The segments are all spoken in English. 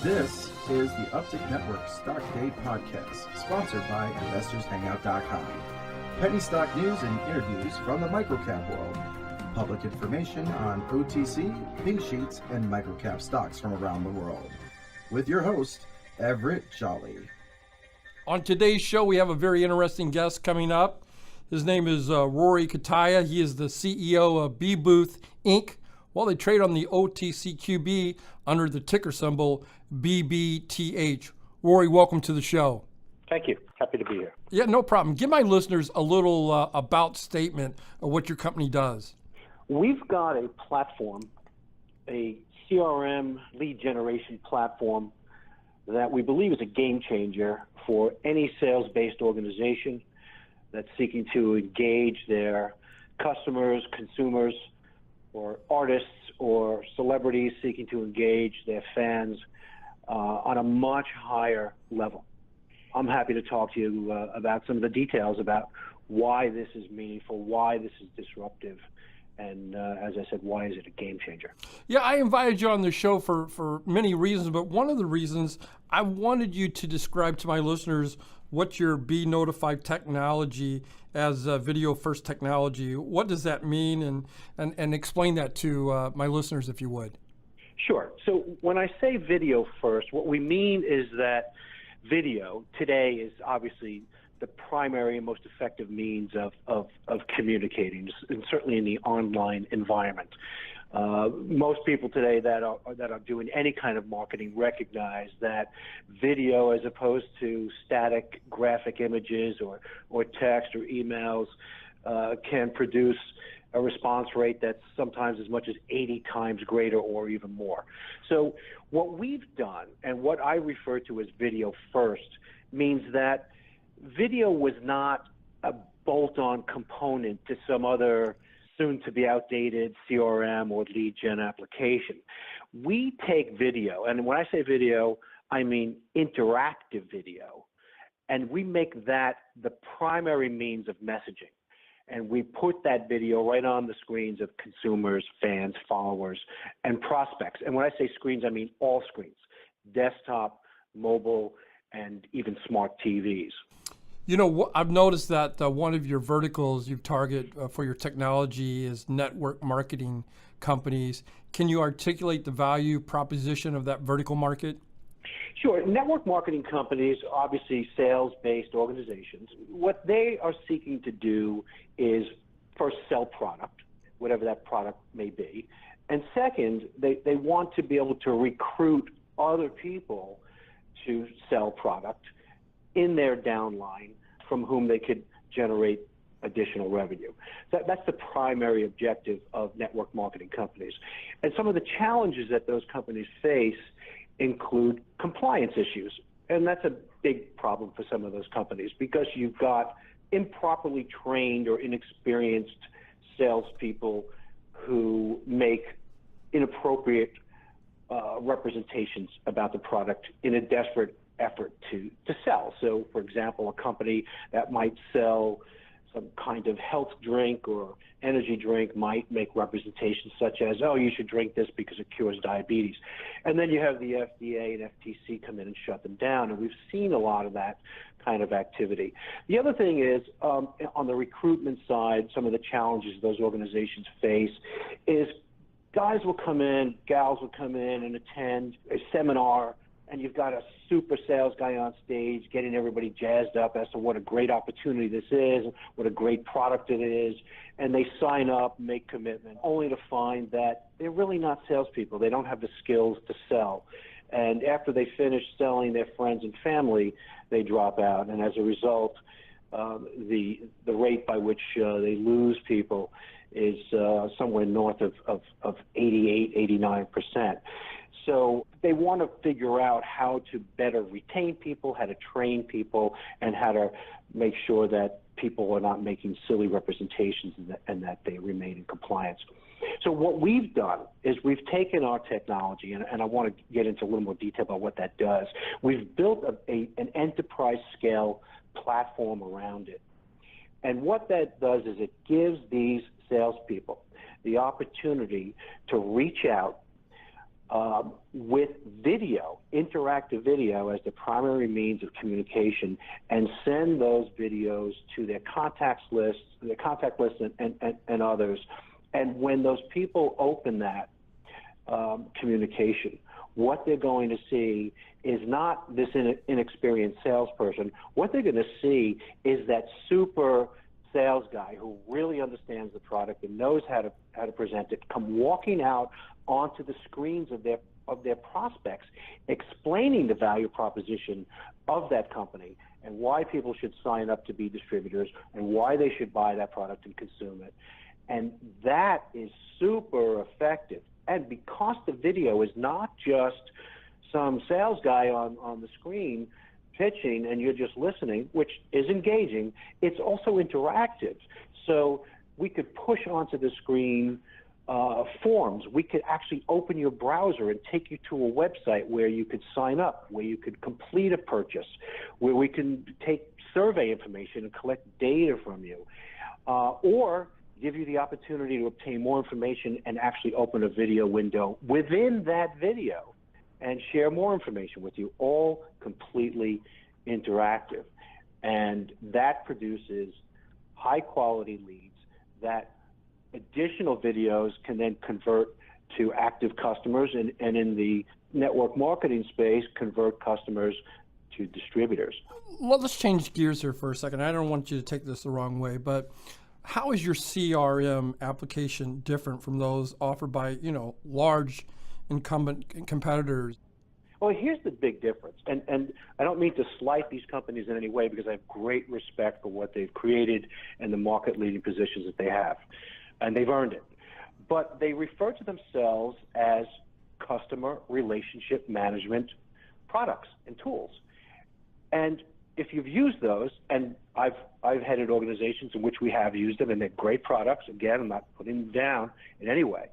This is the Uptick Network Stock Day Podcast, sponsored by InvestorsHangout.com. Penny stock news and interviews from the microcap world. Public information on OTC, pink sheets, and microcap stocks from around the world. With your host, Everett Jolly. On today's show, we have a very interesting guest coming up. His name is Rory Cutaia. He is the CEO of bBooth, Inc. Well, they trade on the OTCQB under the ticker symbol BBTH. Rory, welcome to the show. Thank you. Happy to be here. Yeah, no problem. Give my listeners a little about statement of what your company does. We've got a platform, a CRM lead generation platform that we believe is a game changer for any sales-based organization that's seeking to engage their customers, consumers, or artists or celebrities seeking to engage their fans on a much higher level. I'm happy to talk to you about some of the details about why this is meaningful, why this is disruptive, and as I said, why is it a game changer? Yeah, I invited you on the show for many reasons, but one of the reasons I wanted you to describe to my listeners what your Be Notified technology as video first technology, what does that mean, and explain that to my listeners if you would. Sure. So when I say video first, what we mean is that video today is obviously the primary and most effective means of communicating, and certainly in the online environment. Most people today that are doing any kind of marketing recognize that video, as opposed to static graphic images or text or emails, can produce a response rate that's sometimes as much as 80 times greater or even more. So what we've done, and what I refer to as video first, means that video was not a bolt-on component to some other soon-to-be outdated CRM or lead gen application. We take video, and when I say video, I mean interactive video, and we make that the primary means of messaging. And we put that video right on the screens of consumers, fans, followers, and prospects. And when I say screens, I mean all screens: desktop, mobile, and even smart TVs. You know, I've noticed that one of your verticals you target for your technology is network marketing companies. Can you articulate the value proposition of that vertical market? Sure. Network marketing companies, obviously sales-based organizations, what they are seeking to do is first sell product, whatever that product may be. And second, they want to be able to recruit other people to sell product in their downline from whom they could generate additional revenue. That's the primary objective of network marketing companies. And some of the challenges that those companies face include compliance issues. And that's a big problem for some of those companies, because you've got improperly trained or inexperienced salespeople who make inappropriate representations about the product in a desperate effort to sell. So, for example, a company that might sell some kind of health drink or energy drink might make representations such as, oh, you should drink this because it cures diabetes. And then you have the FDA and FTC come in and shut them down. And we've seen a lot of that kind of activity. The other thing is, on the recruitment side, some of the challenges those organizations face is guys will come in, gals will come in and attend a seminar, and you've got a super sales guy on stage getting everybody jazzed up as to what a great opportunity this is, what a great product it is, and they sign up, make commitment, only to find that they're really not salespeople. They don't have the skills to sell. And after they finish selling their friends and family, they drop out. And as a result, the rate by which they lose people is somewhere north of 88, 89%. So they want to figure out how to better retain people, how to train people, and how to make sure that people are not making silly representations and that they remain in compliance. So what we've done is we've taken our technology, and I want to get into a little more detail about what that does. We've built an enterprise-scale platform around it. And what that does is it gives these salespeople the opportunity to reach out with video interactive video as the primary means of communication and send those videos to their contact lists and others. And when those people open that communication, what they're going to see is not this inexperienced salesperson. What they're going to see is that super sales guy who really understands the product and knows how to present it, come walking out onto the screens of their prospects, explaining the value proposition of that company and why people should sign up to be distributors and why they should buy that product and consume it. And that is super effective. And because the video is not just some sales guy on the screen pitching and you're just listening, which is engaging, it's also interactive. So we could push onto the screen forms. We could actually open your browser and take you to a website where you could sign up, where you could complete a purchase, where we can take survey information and collect data from you, or give you the opportunity to obtain more information and actually open a video window within that video and share more information with you, all completely interactive. And that produces high quality leads that additional videos can then convert to active customers, and in the network marketing space, convert customers to distributors. Well, let's change gears here for a second. I don't want you to take this the wrong way, but how is your CRM application different from those offered by, large incumbent competitors? Well, here's the big difference, and I don't mean to slight these companies in any way because I have great respect for what they've created and the market-leading positions that they have, and they've earned it. But they refer to themselves as customer relationship management products and tools. And if you've used those, and I've headed organizations in which we have used them, and they're great products. Again, I'm not putting them down in any way.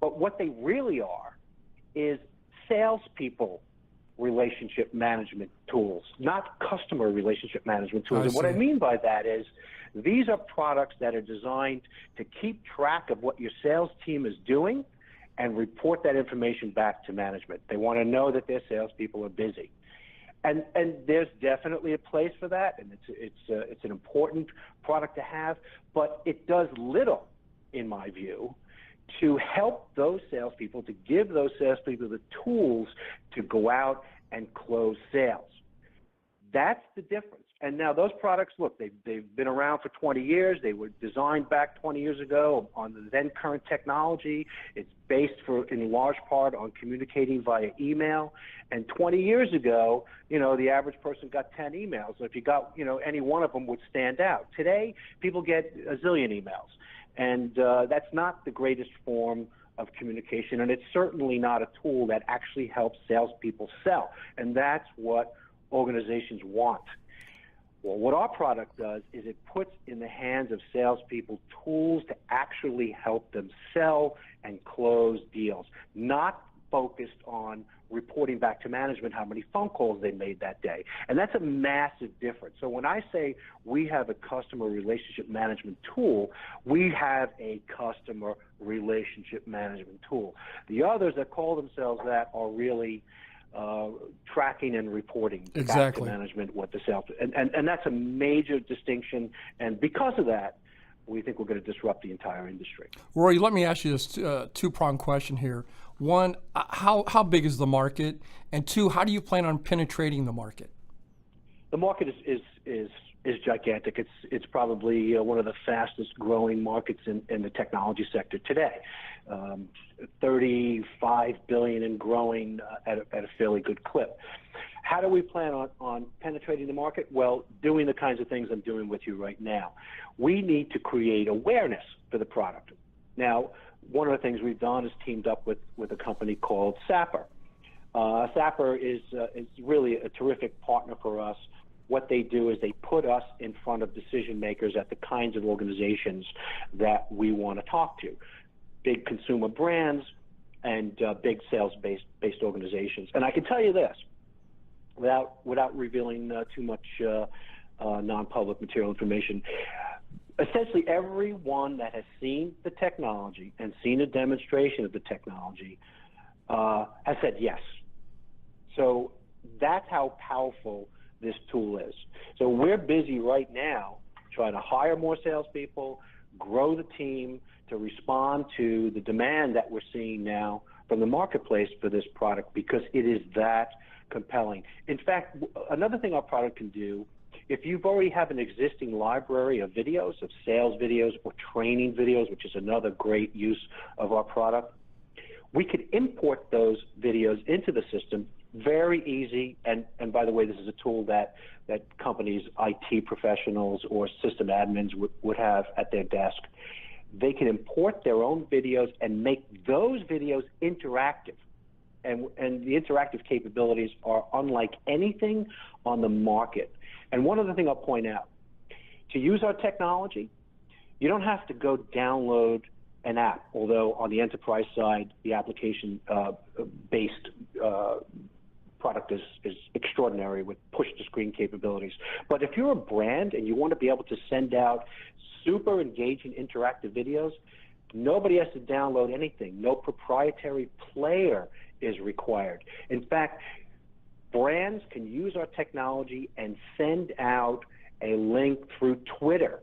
But what they really are is salespeople relationship management tools, not customer relationship management tools. And what I mean by that is these are products that are designed to keep track of what your sales team is doing and report that information back to management. They want to know that their salespeople are busy. And there's definitely a place for that, and it's an important product to have, but it does little, in my view, to help those salespeople, to give those salespeople the tools to go out and close sales. That's the difference. And now those products, look, they've been around for 20 years. They were designed back 20 years ago on the then current technology. It's based in large part on communicating via email. And 20 years ago, the average person got 10 emails. So if you got, any one of them would stand out. Today, people get a zillion emails. And that's not the greatest form of communication. And it's certainly not a tool that actually helps salespeople sell. And that's what organizations want. Well, what our product does is it puts in the hands of salespeople tools to actually help them sell and close deals, not focused on reporting back to management how many phone calls they made that day. And that's a massive difference. So when I say we have a customer relationship management tool, we have a customer relationship management tool. The others that call themselves that are really tracking and reporting back to management what the sales, and that's a major distinction. And because of that, we think we're going to disrupt the entire industry. Rory, let me ask you this two-pronged question here. One, how big is the market? And two, how do you plan on penetrating the market? The market is gigantic. It's probably one of the fastest growing markets in the technology sector today. $35 billion and growing at a fairly good clip. How do we plan on penetrating the market? Well, doing the kinds of things I'm doing with you right now. We need to create awareness for the product. Now, one of the things we've done is teamed up with a company called Sapper. Sapper is really a terrific partner for us. What they do is they put us in front of decision makers at the kinds of organizations that we want to talk to. Big consumer brands and big sales-based organizations. And I can tell you this, without revealing too much non-public material information, essentially everyone that has seen the technology and seen a demonstration of the technology has said yes. So that's how powerful this tool is. So we're busy right now trying to hire more salespeople, grow the team to respond to the demand that we're seeing now from the marketplace for this product, because it is that compelling. In fact, another thing our product can do, if you've already have an existing library of videos, of sales videos or training videos, which is another great use of our product, we could import those videos into the system. Very easy, and by the way, this is a tool that companies, IT professionals or system admins would have at their desk. They can import their own videos and make those videos interactive. And the interactive capabilities are unlike anything on the market. And one other thing I'll point out, to use our technology, you don't have to go download an app, although on the enterprise side, the application-based product is extraordinary with push-to-screen capabilities. But if you're a brand and you want to be able to send out super engaging interactive videos, nobody has to download anything. No proprietary player is required. In fact, brands can use our technology and send out a link through Twitter,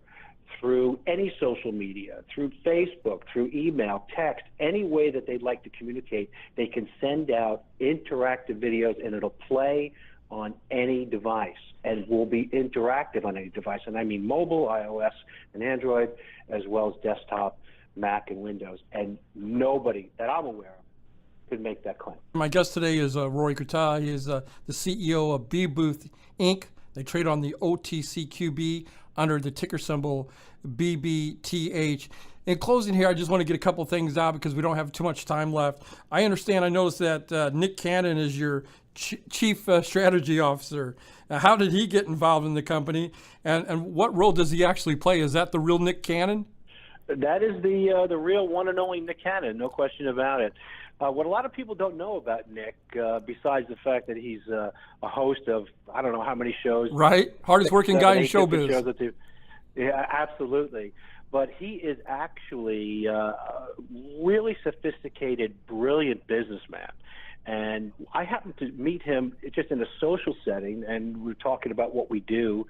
through any social media, through Facebook, through email, text, any way that they'd like to communicate. They can send out interactive videos and it'll play on any device and will be interactive on any device. And I mean mobile, iOS and Android, as well as desktop, Mac and Windows. And nobody that I'm aware of could make that claim. My guest today is Rory Cutaia. He is the CEO of bBooth, Inc. They trade on the OTCQB under the ticker symbol BBTH. In closing here, I just want to get a couple things out because we don't have too much time left. I noticed that Nick Cannon is your chief strategy officer. How did he get involved in the company, and what role does he actually play? Is that the real Nick Cannon? That is the real one and only Nick Cannon, no question about it. What a lot of people don't know about Nick, besides the fact that he's a host of I don't know how many shows. Right, hardest working guy in showbiz. Yeah, absolutely. But he is actually a really sophisticated, brilliant businessman. And I happened to meet him just in a social setting, and we were talking about what we do,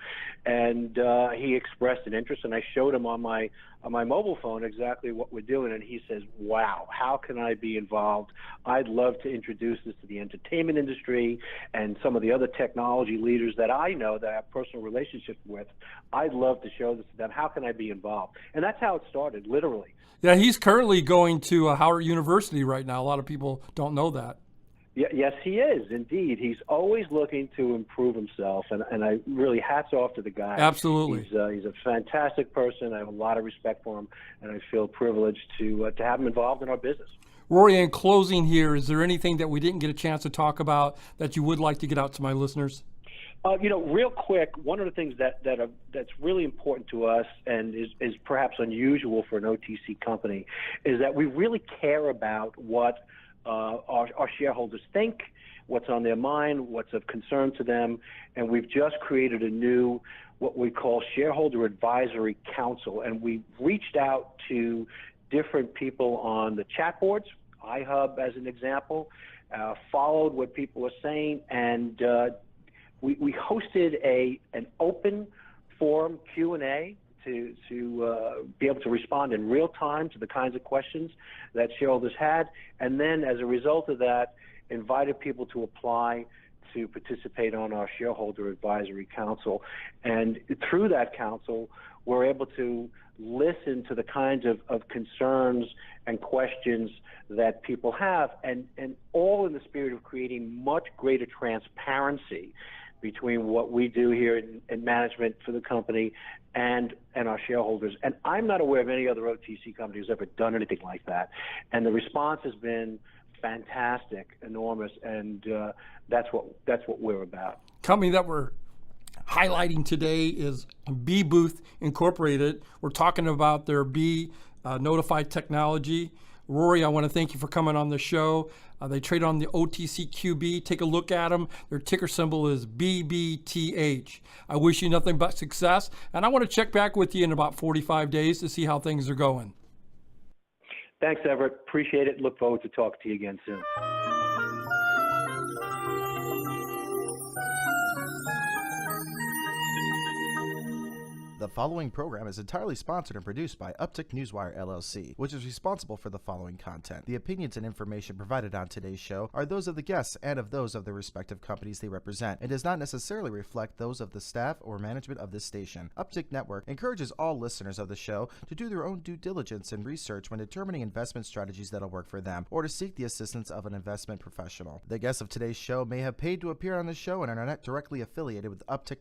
and he expressed an interest, and I showed him on my mobile phone exactly what we're doing, and he says, wow, how can I be involved? I'd love to introduce this to the entertainment industry and some of the other technology leaders that I know that I have personal relationships with. I'd love to show this to them. How can I be involved? And that's how it started, literally. Yeah, he's currently going to Howard University right now. A lot of people don't know that. Yes, he is, indeed. He's always looking to improve himself, and I really hats off to the guy. Absolutely. He's a fantastic person. I have a lot of respect for him, and I feel privileged to have him involved in our business. Rory, in closing here, is there anything that we didn't get a chance to talk about that you would like to get out to my listeners? Real quick, one of the things that's really important to us and is perhaps unusual for an OTC company is that we really care about what our shareholders think, what's on their mind, what's of concern to them, and we've just created a new, what we call Shareholder Advisory Council, and we've reached out to different people on the chat boards, iHub as an example, followed what people are saying, and we hosted an open forum Q&A to be able to respond in real time to the kinds of questions that shareholders had, and then as a result of that, invited people to apply to participate on our Shareholder Advisory Council. And through that council, we're able to listen to the kinds of concerns and questions that people have, and all in the spirit of creating much greater transparency between what we do here in management for the company and our shareholders. And I'm not aware of any other OTC company who's ever done anything like that. And the response has been fantastic, enormous, and that's what we're about. Company that we're highlighting today is bBooth Incorporated. We're talking about their Notified technology. Rory, I want to thank you for coming on the show. They trade on the OTCQB. Take a look at them. Their ticker symbol is BBTH. I wish you nothing but success, and I want to check back with you in about 45 days to see how things are going. Thanks, Everett. Appreciate it. Look forward to talking to you again soon. The following program is entirely sponsored and produced by Uptick Newswire LLC, which is responsible for the following content. The opinions and information provided on today's show are those of the guests and of those of the respective companies they represent, and does not necessarily reflect those of the staff or management of this station. Uptick Network encourages all listeners of the show to do their own due diligence and research when determining investment strategies that'll work for them, or to seek the assistance of an investment professional. The guests of today's show may have paid to appear on the show and are not directly affiliated with Uptick